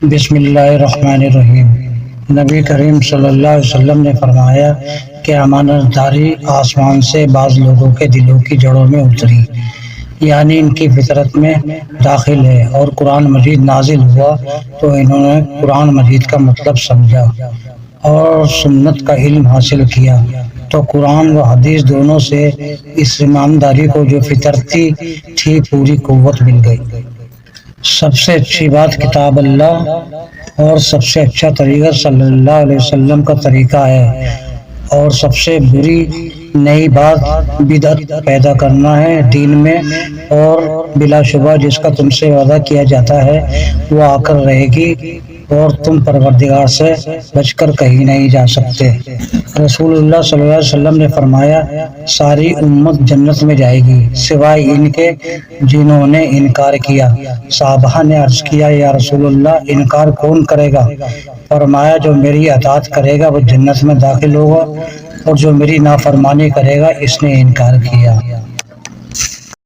بسم اللہ الرحمن الرحیم۔ نبی کریم صلی اللہ علیہ وسلم نے فرمایا کہ امانت داری آسمان سے بعض لوگوں کے دلوں کی جڑوں میں اتری، یعنی ان کی فطرت میں داخل ہے، اور قرآن مجید نازل ہوا تو انہوں نے قرآن مجید کا مطلب سمجھا اور سنت کا علم حاصل کیا، تو قرآن و حدیث دونوں سے اس ایمانداری کو جو فطرتی تھی پوری قوت مل گئی۔ سب سے اچھی بات کتاب اللہ اور سب سے اچھا طریقہ صلی اللہ علیہ وسلم کا طریقہ ہے، اور سب سے بری نئی بات بدعت پیدا کرنا ہے دین میں، اور بلا شبہ جس کا تم سے وعدہ کیا جاتا ہے وہ آ کر رہے گی، اور تم پروردگار سے بچ کر کہیں نہیں جا سکتے۔ رسول اللہ صلی اللہ علیہ وسلم نے فرمایا ساری امت جنت میں جائے گی سوائے ان کے جنہوں نے انکار کیا۔ صحابہ نے عرض کیا یا رسول اللہ انکار کون کرے گا؟ فرمایا جو میری اطاعت کرے گا وہ جنت میں داخل ہوگا، اور جو میری نافرمانی کرے گا اس نے انکار کیا۔